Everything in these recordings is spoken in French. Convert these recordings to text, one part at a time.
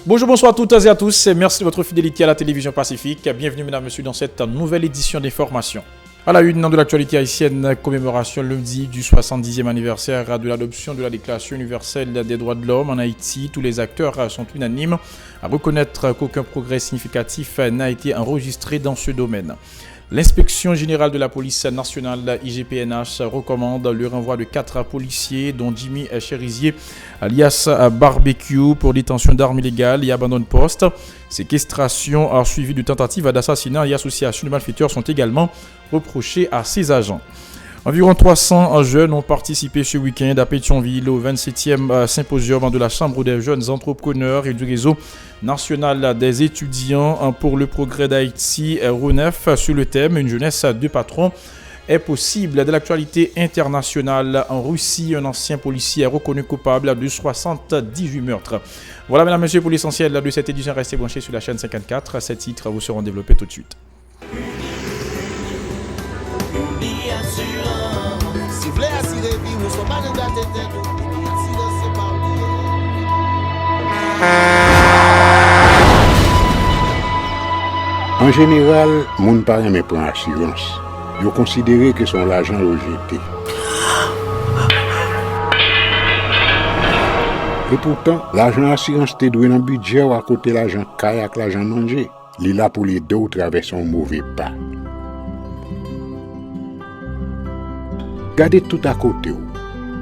Bonjour, bonsoir à toutes et à tous. Merci de votre fidélité à la télévision Pacifique. Bienvenue, mesdames et messieurs, dans cette nouvelle édition d'information. À la une de l'actualité haïtienne, commémoration lundi du 70e anniversaire de l'adoption de la Déclaration universelle des droits de l'homme en Haïti. Tous les acteurs sont unanimes à reconnaître qu'aucun progrès significatif n'a été enregistré dans ce domaine. L'inspection générale de la police nationale IGPNH recommande le renvoi de 4 policiers, dont Jimmy Cherizier, alias Barbecue, pour détention d'armes illégales et abandon de poste. Séquestration suivie de tentatives d'assassinat et association de malfaiteurs sont également reprochées à ces agents. Environ 300 jeunes ont participé ce week-end à Pétionville au 27e symposium de la Chambre des jeunes entrepreneurs et du réseau national des étudiants pour le progrès d'Haïti, RONEF, sur le thème « Une jeunesse de patrons est possible ». De l'actualité internationale, en Russie, un ancien policier est reconnu coupable de 78 meurtres. Voilà, mesdames et messieurs, pour l'essentiel de cette édition. Restez branchés sur la chaîne 54. Ces titres vous seront développés tout de suite. En général, moun pa reme pran assurance. Yo considéré que son l'argent rejeté. Et pourtant, l'argent assurance te doué dans budget ou à côté l'argent caille avec l'argent manger. Li là pour les deux traverser un mauvais pas. Gardez tout à côté ou.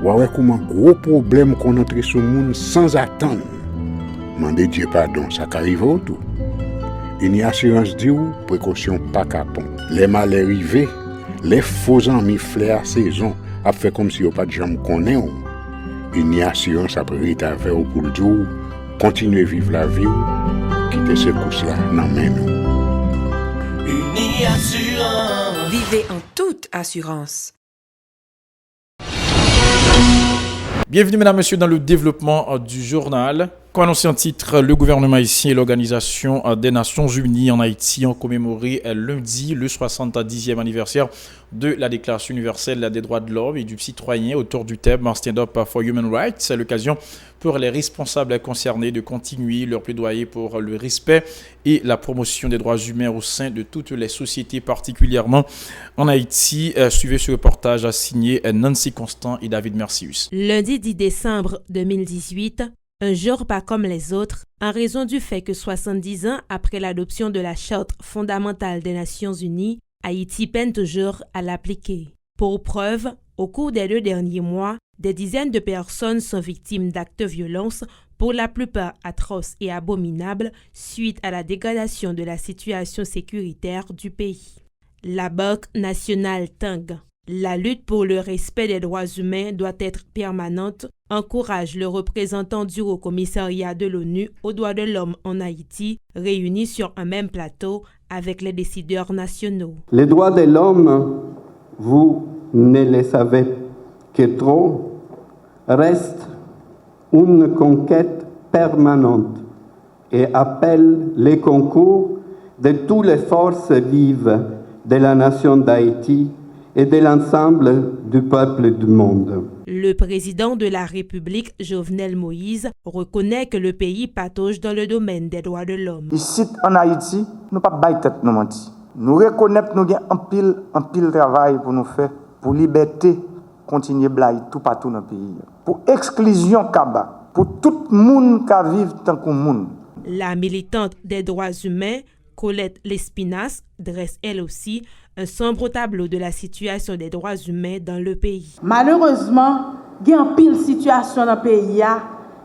Ouais comment gros problème qu'on entre sur monde sans attendre. Mandez Dieu pardon, ça qu'arrive au tout. Une assurance dit ou précaution pas capon. Les mal arrivés, les faux amis flair saison a fait comme si on pas de jambe connaît ou. Une assurance après rétaver au pour le jour, continuer vivre la vie ou quitter ce course là nan men nous. Uni Assurance. Vivez en toute assurance. Bienvenue, mesdames et messieurs, dans le développement du journal. Comme annoncé en titre, le gouvernement haïtien et l'Organisation des Nations Unies en Haïti ont commémoré lundi le 70e anniversaire de la Déclaration universelle des droits de l'homme et du citoyen autour du thème Stand Up for Human Rights. C'est l'occasion pour les responsables concernés de continuer leur plaidoyer pour le respect et la promotion des droits humains au sein de toutes les sociétés, particulièrement en Haïti. Suivez ce reportage signé Nancy Constant et David Mercius. Lundi 10 décembre 2018, un jour pas comme les autres, en raison du fait que 70 ans après l'adoption de la Charte fondamentale des Nations Unies, Haïti peine toujours à l'appliquer. Pour preuve, au cours des 2 derniers mois, des dizaines de personnes sont victimes d'actes de violence, pour la plupart atroces et abominables, suite à la dégradation de la situation sécuritaire du pays. La Banque nationale Tang. La lutte pour le respect des droits humains doit être permanente, encourage le représentant du Haut-Commissariat de l'ONU aux droits de l'homme en Haïti, réuni sur un même plateau avec les décideurs nationaux. Les droits de l'homme, vous ne les savez que trop, restent une conquête permanente et appelle les concours de toutes les forces vives de la nation d'Haïti et de l'ensemble du peuple du monde. Le président de la République, Jovenel Moïse, reconnaît que le pays patauge dans le domaine des droits de l'homme. Ici, en Haïti, nous ne pas bailler tête nous mentir. Nous reconnaissons que nous avons un pile travail pour nous faire, pour liberté, continuer blaye tout partout dans le pays. Pour exclusion kaba, pour tout le monde qui vit tant que monde. La militante des droits humains, Colette Lespinasse, dresse elle aussi un sombre tableau de la situation des droits humains dans le pays. Malheureusement, il y a une pile situation dans le pays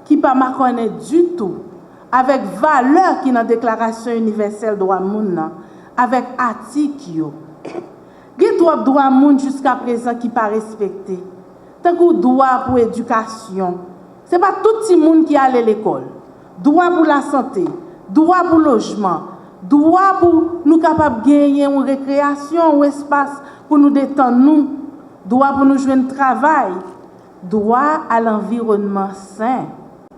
qui ne pas connaître du tout avec valeur qui dans la Déclaration universelle des droits de l'homme, avec article. Il y a trop de droits de l'homme jusqu'à présent qui ne sont pas respectés. Tant que droit pour l'éducation, ce n'est pas tout le monde qui allait à l'école. Droit pour la santé, droit pour le logement, droit pour nous capables de gagner une récréation, un espace pour nous détendre, nous, droit pour nous jouer un travail, droit à l'environnement sain.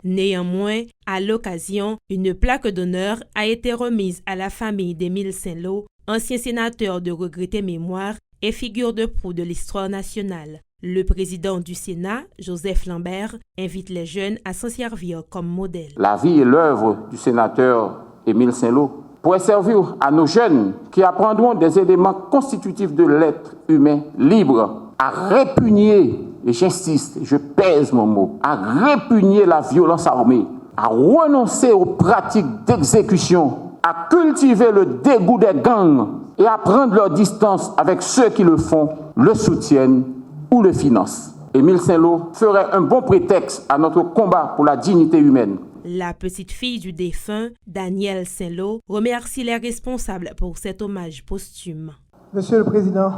Néanmoins, à l'occasion, une plaque d'honneur a été remise à la famille d'Émile Saint-Lô, ancien sénateur de regrettée mémoire et figure de proue de l'histoire nationale. Le président du Sénat, Joseph Lambert, invite les jeunes à s'en servir comme modèle. La vie et l'œuvre du sénateur Émile Saint-Lô pourrait servir à nos jeunes qui apprendront des éléments constitutifs de l'être humain libre à répugner, et j'insiste, je pèse mon mot, à répugner la violence armée, à renoncer aux pratiques d'exécution, à cultiver le dégoût des gangs et à prendre leur distance avec ceux qui le font, le soutiennent ou le financent. Émile Saint-Lô ferait un bon prétexte à notre combat pour la dignité humaine. La petite fille du défunt, Danielle Saint-Lô, remercie les responsables pour cet hommage posthume. Monsieur le Président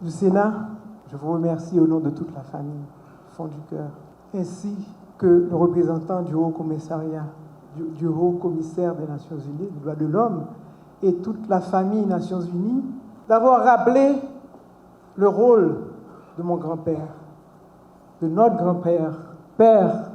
du Sénat, je vous remercie au nom de toute la famille, du fond du cœur, ainsi que le représentant du Haut Commissariat, du Haut Commissaire des Nations Unies, des droits de l'homme, et toute la famille Nations Unies, d'avoir rappelé le rôle de mon grand-père, de notre grand-père, père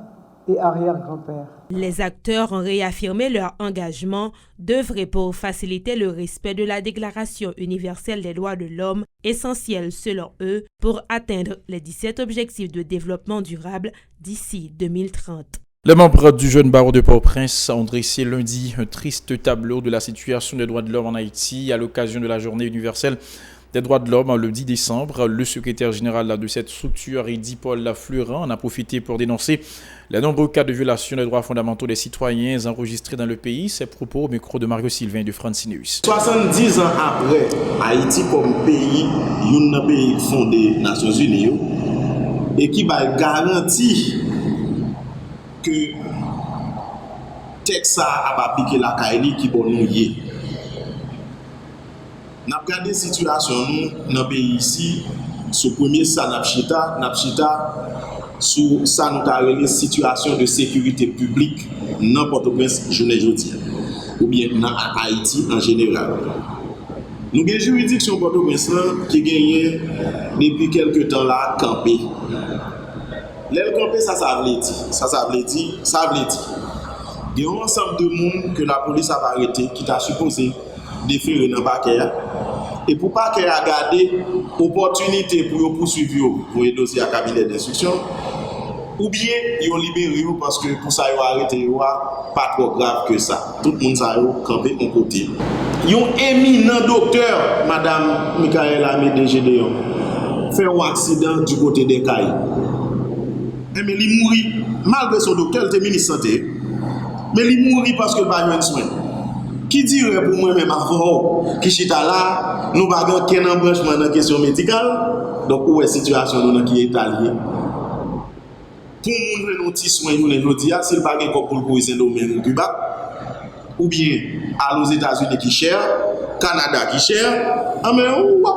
et arrière-grand-père. Les acteurs ont réaffirmé leur engagement d'œuvrer pour faciliter le respect de la Déclaration universelle des droits de l'homme, essentielle selon eux pour atteindre les 17 objectifs de développement durable d'ici 2030. Les membres du jeune barreau de Port-au-Prince ont dressé lundi un triste tableau de la situation des droits de l'homme en Haïti à l'occasion de la journée universelle des droits de l'homme le 10 décembre. Le secrétaire général de cette structure, Eddy Paul Fleurin, en a profité pour dénoncer les nombreux cas de violation des droits fondamentaux des citoyens enregistrés dans le pays. Ses propos au micro de Mario Sylvain et de Francineus. 70 ans après, Haïti comme pays, un pays fondé des Nations Unies et qui va garantir que texte a pas appliqué la Kaili qui bon nous y. N'a regardé la situation nous dans le pays ici, sur premier ça n'a chita sur ça nous avons une situation de sécurité publique dans Port-au-Prince journée aujourd'hui ou bien dans Haïti en général. Nous avons une juridiction Port-au-Prince qui gagne depuis quelques temps là campé. L'aile campé ça veut dire il y a un ensemble de monde que la police a arrêté qui t'a supposé déférer dans le parquet. Et pour pas qu'il y ait gardé opportunité pour poursuivre pour les dossiers à cabinet d'instruction, ou bien ils ont libéré parce que pour ça ils ont arrêté, pas trop grave que ça. Tout le monde a campé en côté. Ils ont éminent docteur, Madame Michaela Amédée Gédéon, fait un accident du côté des Cailles. Mais il mourit, malgré son docteur, il était ministre de la Santé, mais il mourit parce qu'il n'a pas eu de soin. Qui dirait pour moi-même avant, qui chita là, nous n'avons aucun embranchement dans la question médicale, donc où est la situation dans qui est alliée? Pour nous, nous petit soin, nous les dire, s'il n'y a pas de pour le syndrome au Cuba, ou bien à aux États-Unis qui cher, Canada qui cher, mais on va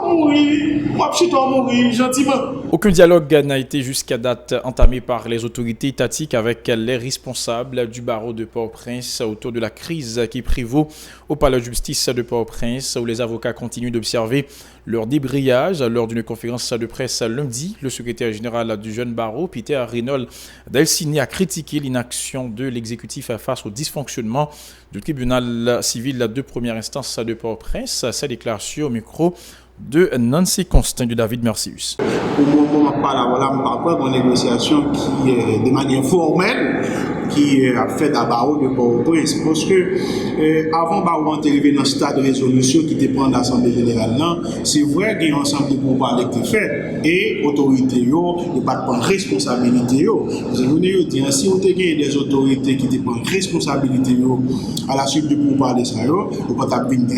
mourir gentiment. Aucun dialogue n'a été jusqu'à date entamé par les autorités étatiques avec les responsables du barreau de Port-au-Prince autour de la crise qui prévaut au palais de justice de Port-au-Prince où les avocats continuent d'observer leur débrayage. Lors d'une conférence de presse lundi, le secrétaire général du jeune barreau, Peter Reynold Delcini, a critiqué l'inaction de l'exécutif face au dysfonctionnement du tribunal civil de première instance de Port-au-Prince. Sa déclaration au micro de Nancy Constant de David Mercius. Au moment où on parle de négociation qui est de manière formelle, qui est faite à Barreau de Port-au-Prince. Parce que avant Barreau d'arriver dans le stade de résolution qui dépend de l'Assemblée générale, c'est vrai qu'il y a un ensemble de pourparlers qui est fait et l'autorité ne pas prendre responsabilité. Je veux dire, si on a des autorités qui prennent responsabilité à la suite de pourparlers, on ne peut pas avoir une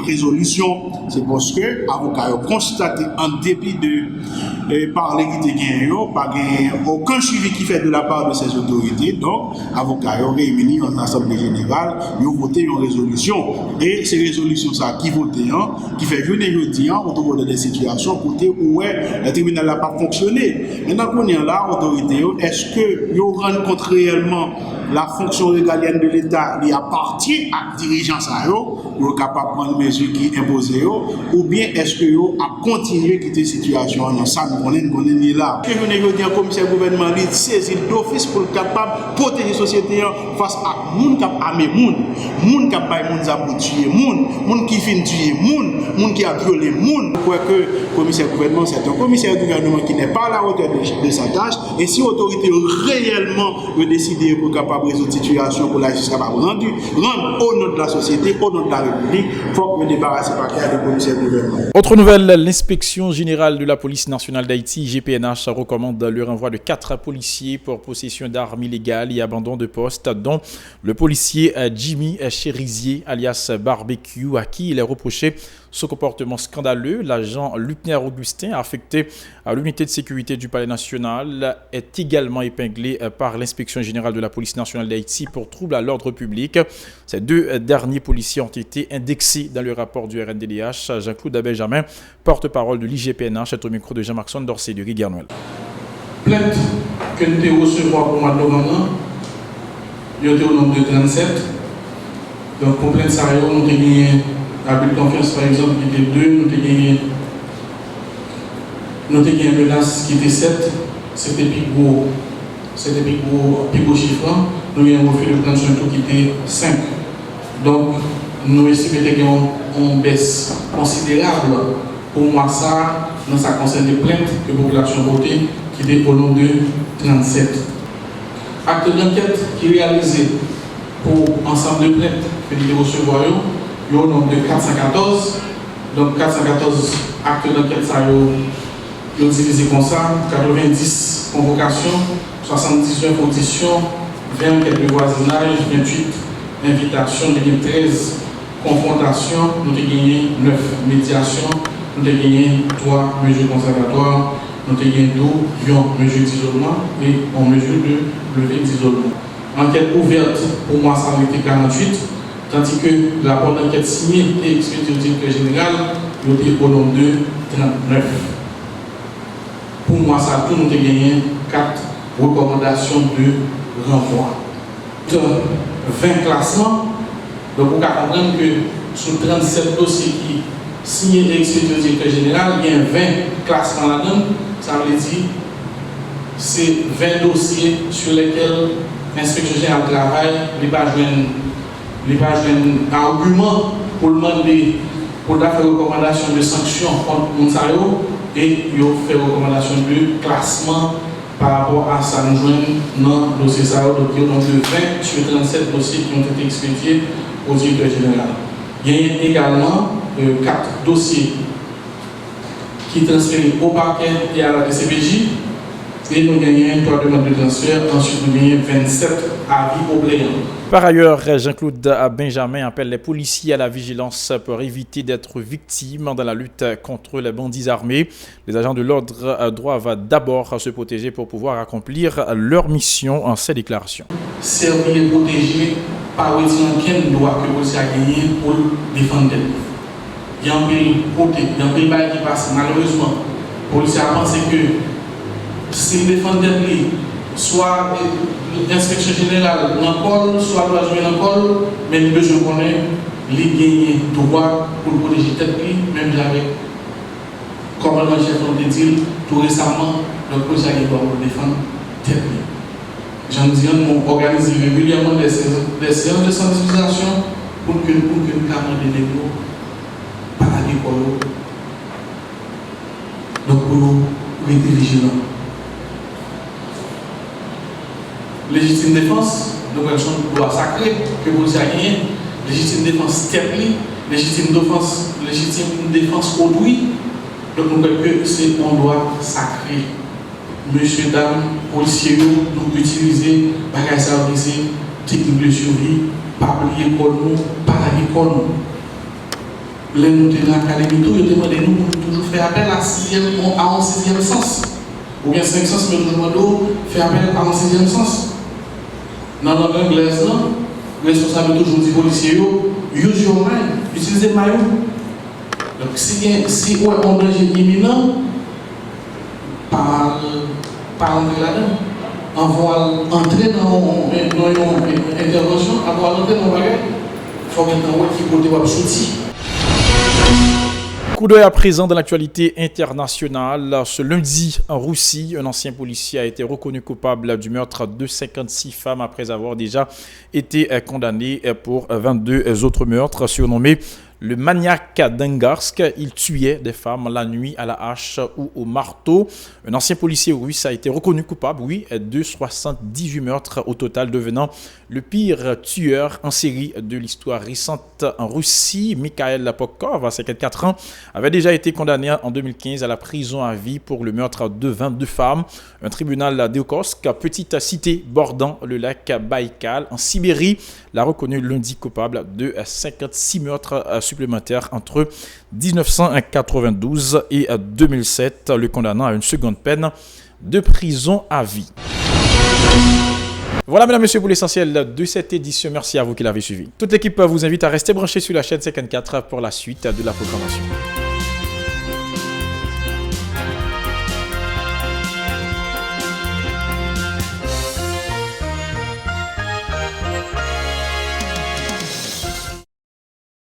résolution. C'est parce que l'avocat a constaté en dépit de parler qui était pas aucun suivi qui fait de la part de ces autorités. Donc, l'avocat a réuni en assemblée générale, ils ont voté une résolution. Et ces résolutions qui votent, qui fait journée jeudi, on trouve des situations côté où le tribunal n'a pas fonctionné. Maintenant qu'on est là, l'autorité, est-ce qu'ils rendent compte réellement la fonction régalienne de l'État lui appartient à dirigeants ça pour capable prendre mesures qui imposent ou bien est-ce que yo a continuer quitter situation dans ça nous connaît là que je ne dis commissaire gouvernement lui saisir d'office pour capable protéger société face à moun qui a armé moun qui a bail moun za pour tuer moun qui fin tuer moun qui a violé moun pour que commissaire gouvernement c'est un commissaire gouvernement qui n'est pas à la hauteur de sa tâche et si l'autorité réellement veut décider pour capable résoudre situation pour la justice capable rendre au nom de la société au nom de la République faut que débarrasser par le commissaire gouvernement. Autre nouvelle, l'inspection générale de la police nationale d'Haïti, IGPNH, recommande le renvoi de 4 policiers pour possession d'armes illégales et abandon de poste, dont le policier Jimmy Cherizier, alias Barbecue, à qui il est reproché ce comportement scandaleux. L'agent Lucner Augustin, affecté à l'unité de sécurité du Palais national, est également épinglé par l'inspection générale de la police nationale d'Haïti pour trouble à l'ordre public. Ces 2 derniers policiers ont été indexés dans le rapport du RNDDH. Jean-Claude Benjamin, porte-parole de l'IGPNH, est au micro de Jean-Marc Dorsey de Rigueur Noël. Plainte que nous avons reçue pour le mois de novembre, il y a au nombre de 37. Donc, pour plainte, ça nous avons gagné à but de confiance, par exemple, qui était 2, nous avons gagné une menace qui était 7, c'était plus gros chiffre, nous avons un refus de prendre sur un tout qui était 5. Donc, nous estimons qu'il y a une baisse considérable. Pour moi, ça, dans sa concerne des plaintes que la population a votées, qui était au nombre de 37. Acte d'enquête qui est réalisé pour ensemble de plaintes que nous devons recevoir, il y a au nombre de 414. Donc 414 actes d'enquête, ça est divisé comme ça, 90 convocations, 79 auditions, 20 enquêtes de voisinage, 28 invitations, 13 confrontations, nous avons gagné 9 médiations, nous avons gagné 3 mesures conservatoires, nous avons gagné 2 mesures d'isolement et en mesure de levée d'isolement. Enquête ouverte, pour moi, ça a été 48, tandis que le rapport d'enquête signé et expédié au directeur général, il était au nombre de 39. Pour moi, ça a tout, nous avons gagné 4 recommandations de renvoi. 20 classements. Donc, vous pouvez comprendre que sur 37 dossiers qui signés et expédiés au directeur général, il y a 20 classements là-dedans. Ça veut dire c'est 20 dossiers sur lesquels l'inspection générale travaille, il n'y a pas un argument pour demander pour faire recommandation de sanctions contre Monsayo et il fait recommandation de classement par rapport à ça. Nous jouons dans le dossier Sao, donc il y a donc 20 sur 37 dossiers qui ont été expédiés au directeur général. Il y a également 4 dossiers qui sont transférés au parquet et à la DCPJ. Et nous gagnons 3 demandes de transfert, ensuite nous gagnons 27 avis au plénier. Par ailleurs, Jean-Claude Benjamin appelle les policiers à la vigilance pour éviter d'être victimes dans la lutte contre les bandits armés. Les agents de l'ordre doivent d'abord se protéger pour pouvoir accomplir leur mission en ces déclarations. Servir et protéger par aucun droit que le policier a gagné pour défendre. Il y a un pays côté, il y a un pays qui passe malheureusement. Le policier a pensé que si défendre soit l'inspection générale dans le col, soit la journée dans le col, mais nous besoin connaître les gagner droit pour protéger tête même avec comme le chef de dit tout récemment le projet qui doit défendre tête. J'en dis on organise régulièrement des séances de sensibilisation pour que nous camarades de l'école par l'école. Donc pour nous rester vigilants. Légitime défense, nous avons une loi sacrée que vous avez gagné, légitime défense ternie, légitime défense autrui. Donc nous avons que c'est un droit sacré. Monsieur, dames, policiers, nous utilisons bagages services, technique de survie, pas oublier l'école, pas l'école. Les nous de l'académie, nous demandons nous toujours faire appel à un 6e sens. Ou bien 5 sens, mais nous demandons faire appel à un 6e sens. Dans la langue anglaise, le responsable toujours du policier, use your mind, utilisez maillot. Donc si on a un danger imminent, pas entrer là-dedans. entrer dans une intervention, avoir entrer dans le bagage, il faut maintenant qu'il côté va sortir. Coup d'œil à présent dans l'actualité internationale. Ce lundi, en Russie, un ancien policier a été reconnu coupable du meurtre de 56 femmes après avoir déjà été condamné pour 22 autres meurtres, surnommé le maniaque d'Angarsk. Il tuait des femmes la nuit à la hache ou au marteau. Un ancien policier russe a été reconnu coupable, de 78 meurtres au total, devenant le pire tueur en série de l'histoire récente en Russie. Mikhail Pokov, à 54 ans, avait déjà été condamné en 2015 à la prison à vie pour le meurtre de 22 femmes. Un tribunal d'Okhotsk, petite cité bordant le lac Baïkal en Sibérie, l'a reconnu lundi coupable de 56 meurtres supplémentaires entre 1992 et 2007, le condamnant à une seconde peine de prison à vie. Voilà, mesdames et messieurs, pour l'essentiel de cette édition. Merci à vous qui l'avez suivi. Toute l'équipe vous invite à rester branché sur la chaîne 54 pour la suite de la programmation.